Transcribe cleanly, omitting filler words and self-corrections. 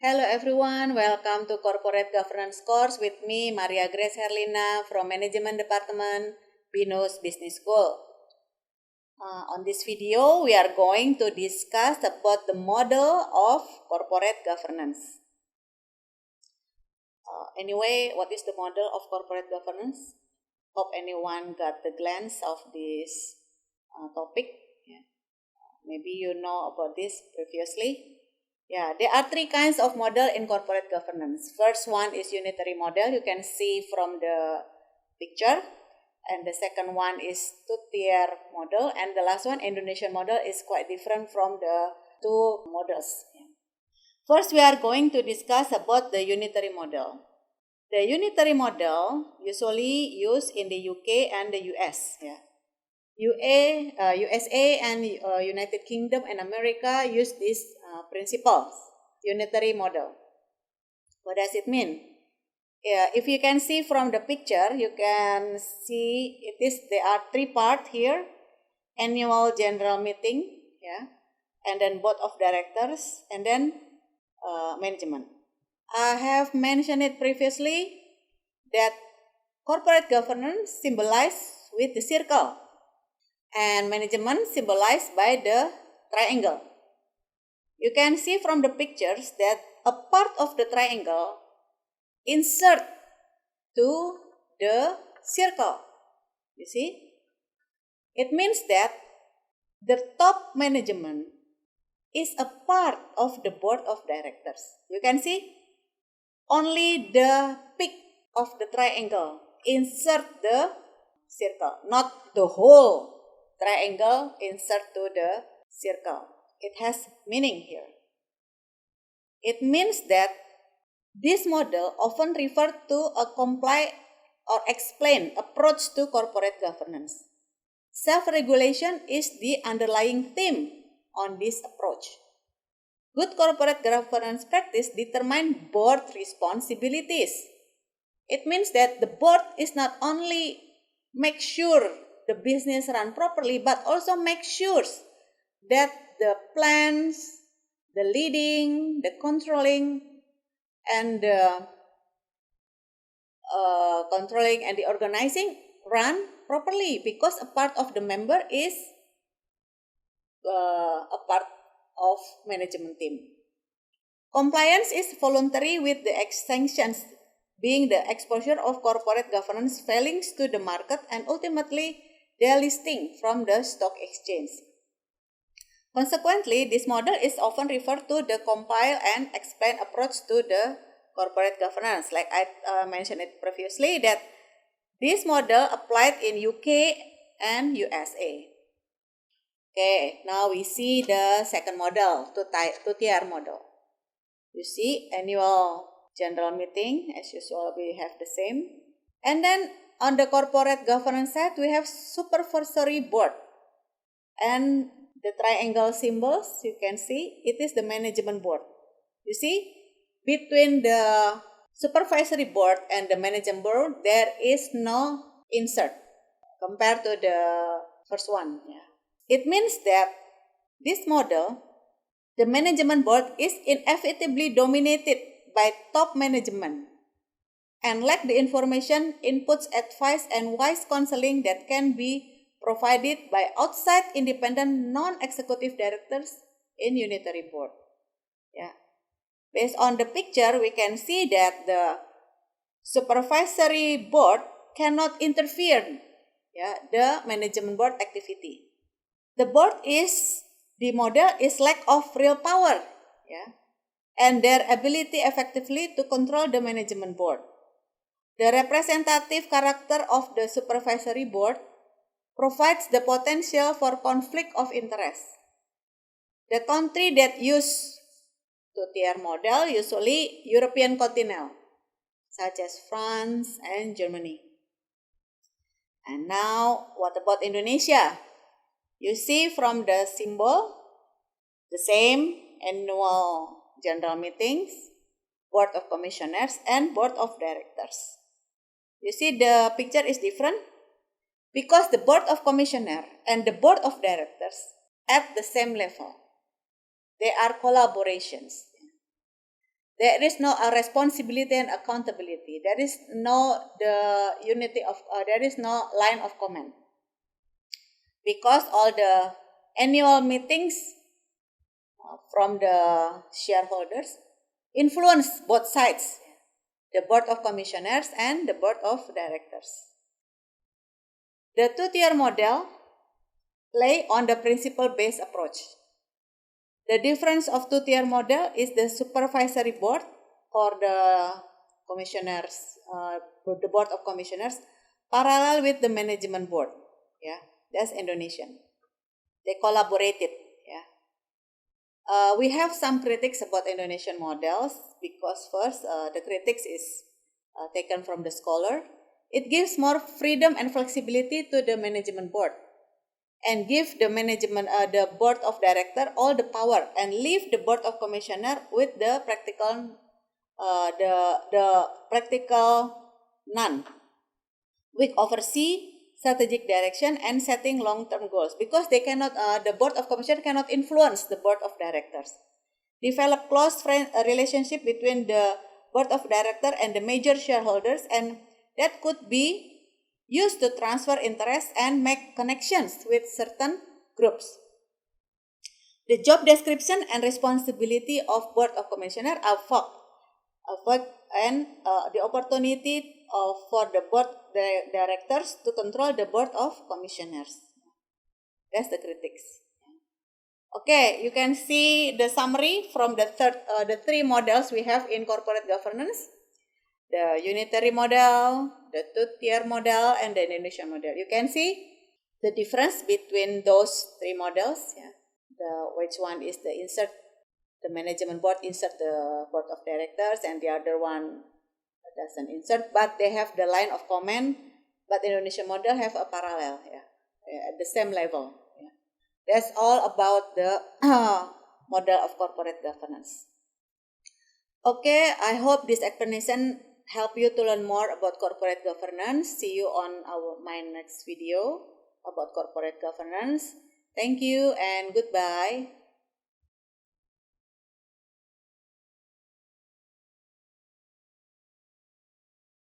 Hello everyone, welcome to Corporate Governance course with me, Maria Grace Herlina from Management Department, BINUS Business School. On this video, we are going to discuss about the model of corporate governance. Anyway, what is the model of corporate governance? Hope anyone got the glance of this topic. Yeah. Maybe you know about this previously. Yeah, there are three kinds of model in corporate governance. First one is unitary model. You can see from the picture. And the second one is two-tier model. And the last one, Indonesian model, is quite different from the two models. First, we are going to discuss about the unitary model. The unitary model usually used in the UK and the US. Yeah. USA and United Kingdom and America use this principle, unitary model. What does it mean? If you can see from the picture, you can see there are three parts here: annual general meeting, and then board of directors, and then management. I have mentioned it previously that corporate governance symbolized with the circle, and management symbolized by the triangle. You can see from the pictures that a part of the triangle insert to the circle. You see? It means that the top management is a part of the board of directors. You can see only the peak of the triangle insert the circle, not the whole triangle insert to the circle. It has meaning here. It means that this model often referred to a comply or explain approach to corporate governance. Self-regulation is the underlying theme on this approach. Good corporate governance practice determine board responsibilities. It means that the board is not only make sure the business run properly, but also make sure that the plans, the leading, the controlling, and the organizing run properly, because a part of the member is a part of management team. Compliance is voluntary, with the extinctions being the exposure of corporate governance failings to the market and ultimately delisting from the stock exchange. Consequently, this model is often referred to the compile and explain approach to the corporate governance. Like I mentioned it previously, that this model applied in UK and USA. Okay, now we see the second model, two-tier model. You see, annual general meeting, as usual, we have the same. And then on the corporate governance side, we have supervisory board. And the triangle symbols, you can see, it is the management board. You see, between the supervisory board and the management board, there is no insert compared to the first one. Yeah. It means that this model, the management board is inevitably dominated by top management and lack the information, inputs, advice, and wise counseling that can be provided by outside independent non-executive directors in unitary board. Yeah. Based on the picture, we can see that the supervisory board cannot interfere the management board activity. The model is lack of real power, and their ability effectively to control the management board. The representative character of the supervisory board provides the potential for conflict of interest. The country that use two-tier model usually European continent, such as France and Germany. And now, what about Indonesia? You see from the symbol, the same annual general meetings, board of commissioners, and board of directors. You see the picture is different because the board of commissioner and the board of directors at the same level. They are collaborations. There is no responsibility and accountability. There is no there is no line of command. Because all the annual meetings from the shareholders influence both sides, the board of commissioners and the board of directors. The two-tier model play on the principle-based approach. The difference of two-tier model is the supervisory board or the commissioners, the board of commissioners, parallel with the management board. Yeah, that's Indonesian. They collaborated. Yeah. We have some critics about Indonesian models because first, the critics is taken from the scholar. It gives more freedom and flexibility to the management board, and give the management, the board of director all the power, and leave the board of commissioner with the practical, the practical none, which oversee strategic direction and setting long-term goals, because they cannot, the board of commissioner cannot influence the board of directors. Develop close relationship between the board of director and the major shareholders, and that could be used to transfer interest and make connections with certain groups. The job description and responsibility of board of commissioner are vague, and the opportunity for the board directors to control the board of commissioners. That's the critics. Okay, you can see the summary from the three models we have in corporate governance: the unitary model, the two-tier model, and the Indonesian model. You can see the difference between those three models. Yeah, which one is the management board insert the board of directors, and the other one doesn't insert, but they have the line of command. But Indonesian model have a parallel, at the same level. Yeah. That's all about the model of corporate governance. Okay, I hope this explanation help you to learn more about corporate governance. See you on my next video about corporate governance. Thank you and goodbye.